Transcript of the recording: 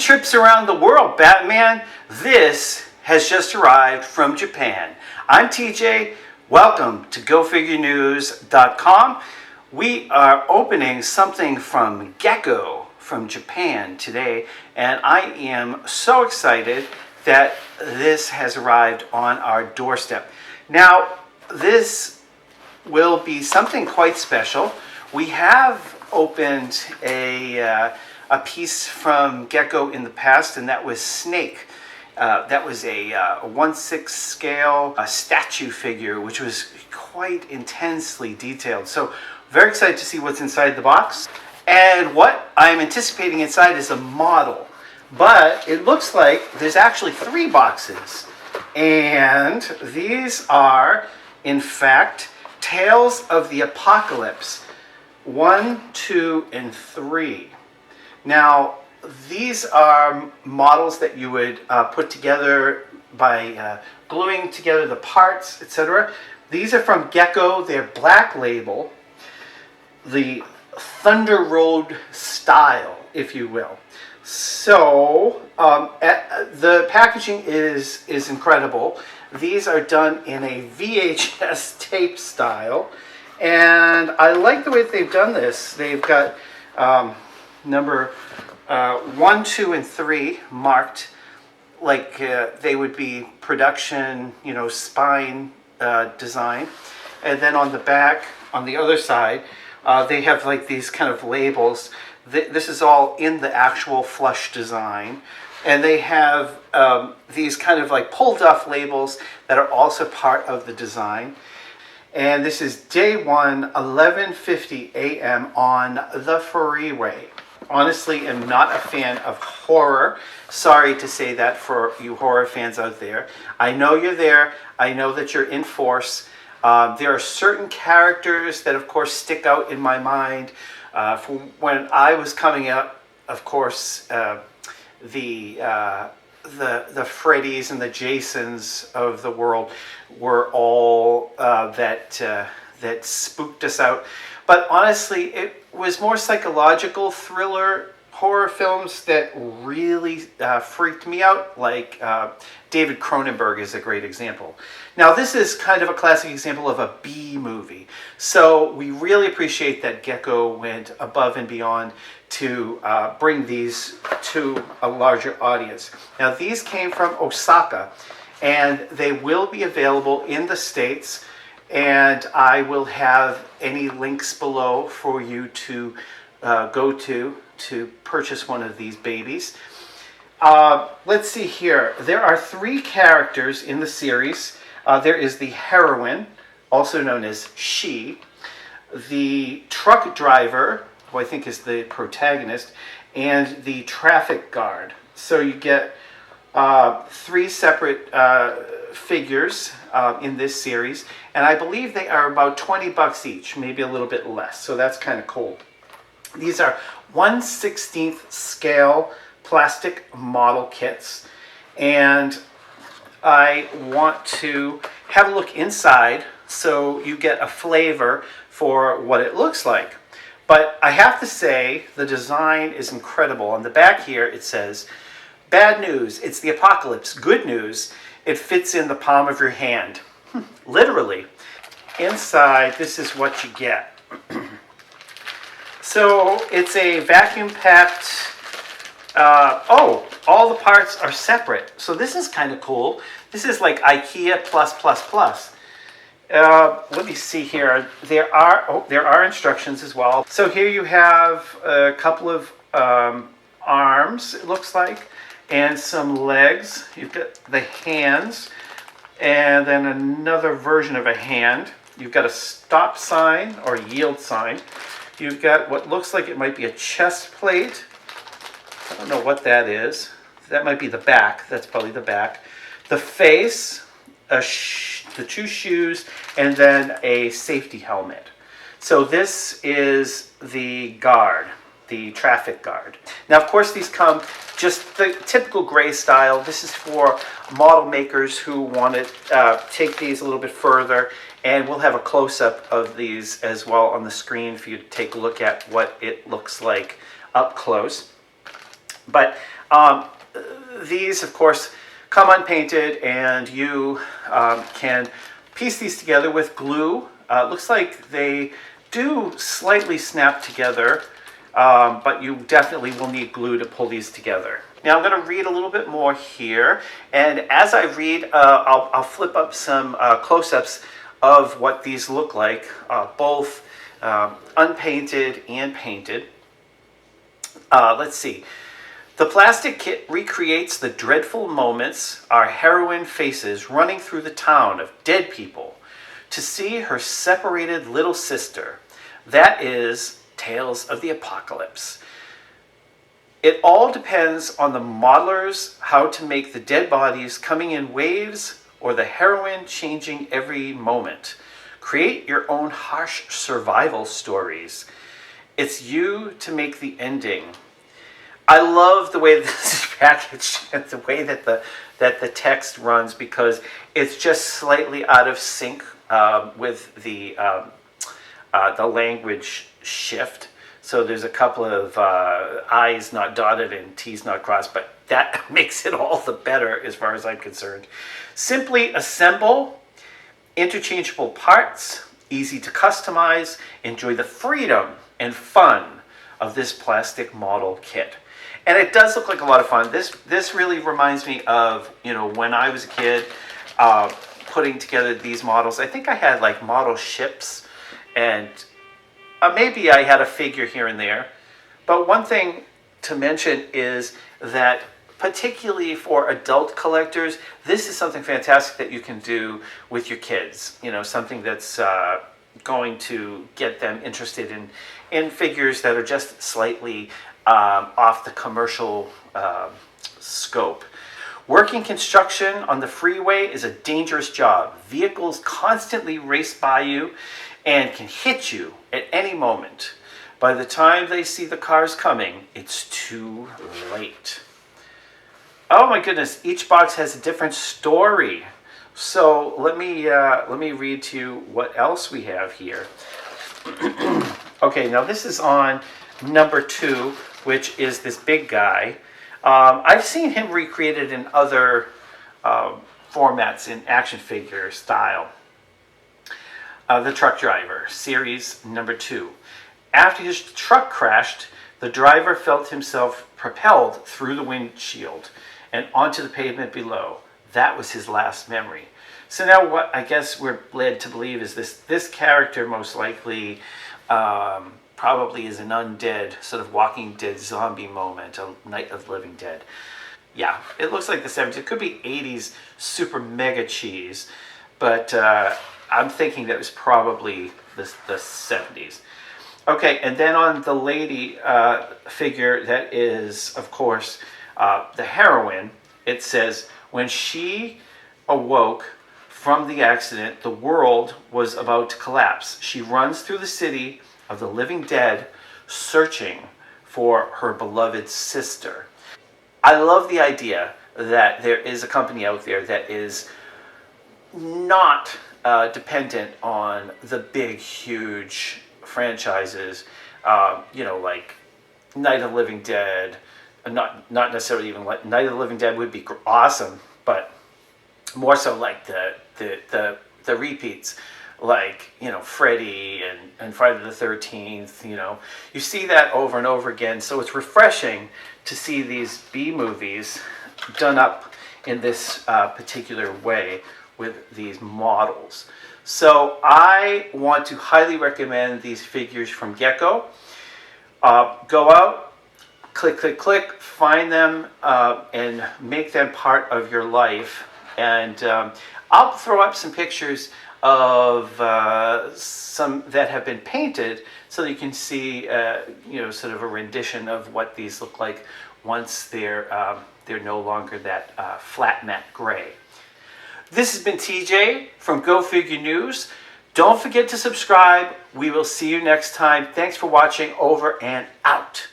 trips around the world, Batman. This has just arrived from Japan. I'm TJ. Welcome to GoFigureNews.com. We are opening something from Gecco from Japan today, and I am so excited that this has arrived on our doorstep. Now, this will be something quite special. We have opened a piece from Gecco in the past, and that was Snake. That was a 1/6 scale statue figure, which was quite intensely detailed. So very excited to see what's inside the box. And what I'm anticipating inside is a model. But it looks like there's actually 3 boxes. And these are, in fact, Tales of the Apocalypse 1, 2, and 3. Now, these are models that you would put together by gluing together the parts, etc. These are from Gecco. They're black label, the Thunder Road style, if you will. So the packaging is incredible. These are done in a VHS tape style, and I like the way that they've done this. They've got number 1, 2, and 3 marked like they would be production, spine design. And then on the back, on the other side, they have like these kind of labels. This is all in the actual flush design. And they have these kind of like pulled off labels that are also part of the design. And this is day 1, 11:50 a.m. on the freeway. Honestly, am not a fan of horror. Sorry to say that for you horror fans out there. I know you're there. I know that you're in force. There are certain characters that, of course, stick out in my mind. From when I was coming up, of course, the Freddys and the Jasons of the world were all that spooked us out. But honestly, it was more psychological thriller horror films that really freaked me out, like David Cronenberg is a great example. Now, this is kind of a classic example of a B movie. So we really appreciate that Gecco went above and beyond to bring these to a larger audience. Now, these came from Osaka, and they will be available in the States, and I will have any links below for you to go to purchase one of these babies. Let's see here. There are 3 characters in the series. There is the heroine, also known as She, the truck driver, who I think is the protagonist, and the traffic guard. So you get 3 separate figures in this series, and I believe they are about $20 each, maybe a little bit less, so that's kind of cool. These are 1/16 scale plastic model kits, and I want to have a look inside so you get a flavor for what it looks like. But I have to say, the design is incredible. On the back here it says, "Bad news, it's the apocalypse. Good news, it fits in the palm of your hand." Literally. Inside, this is what you get. So it's a vacuum-packed, all the parts are separate. So this is kind of cool. This is like IKEA plus plus plus. Let me see here. There are instructions as well. So here you have a couple of arms, it looks like, and some legs. You've got the hands, and then another version of a hand. You've got a stop sign or yield sign. You've got what looks like it might be a chest plate. I don't know what that is. That might be the back. That's probably the back. The face, the 2 shoes, and then a safety helmet. So this is the guard, the traffic guard. Now, of course, these come just the typical gray style. This is for model makers who want to take these a little bit further, and we'll have a close-up of these as well on the screen for you to take a look at what it looks like up close. But Um, these, of course, come unpainted, and you can piece these together with glue. Looks like they do slightly snap together, but you definitely will need glue to pull these together. Now I'm going to read a little bit more here, and as I read, I'll flip up some close-ups of what these look like, both unpainted and painted. Let's see. The plastic kit recreates the dreadful moments our heroine faces running through the town of dead people to see her separated little sister. That is Tales of the Apocalypse. It all depends on the modelers how to make the dead bodies coming in waves or the heroine changing every moment. Create your own harsh survival stories. It's you to make the ending. I love the way this is packaged and the way that the text runs, because it's just slightly out of sync with the language shift. So there's a couple of I's not dotted and T's not crossed, but that makes it all the better as far as I'm concerned. Simply assemble interchangeable parts, easy to customize. Enjoy the freedom and fun of this plastic model kit. And it does look like a lot of fun. This really reminds me of, when I was a kid, putting together these models. I think I had like model ships, and maybe I had a figure here and there. But one thing to mention is that particularly for adult collectors, this is something fantastic that you can do with your kids. Something that's going to get them interested in figures that are just slightly off the commercial scope. Working construction on the freeway is a dangerous job. Vehicles constantly race by you and can hit you at any moment. By the time they see the cars coming, it's too late. Oh my goodness, each box has a different story. So let me read to you what else we have here. Okay, now this is on number 2, which is this big guy. I've seen him recreated in other formats in action figure style. The Truck Driver, series number 2. After his truck crashed, the driver felt himself propelled through the windshield and onto the pavement below. That was his last memory. So now what I guess we're led to believe is this character most likely probably is an undead, sort of Walking Dead zombie moment, a Night of the Living Dead. Yeah, it looks like the 70s. It could be 80s super mega cheese, but I'm thinking that was probably the 70s. Okay, and then on the lady figure that is, of course, the heroine, it says, when she awoke from the accident, the world was about to collapse. She runs through the city of the living dead, searching for her beloved sister. I love the idea that there is a company out there that is not dependent on the big, huge franchises, like Night of the Living Dead. Not necessarily even like Night of the Living Dead would be awesome, but more so like the repeats, like Freddy and Friday the 13th. You see that over and over again. So it's refreshing to see these B movies done up in this particular way with these models. So I want to highly recommend these figures from Gecco. Go out, click, find them, and make them part of your life. And I'll throw up some pictures of some that have been painted, so that you can see, sort of a rendition of what these look like once they're no longer that flat matte gray. This has been TJ from Go Figure News. Don't forget to subscribe. We will see you next time. Thanks for watching. Over and out.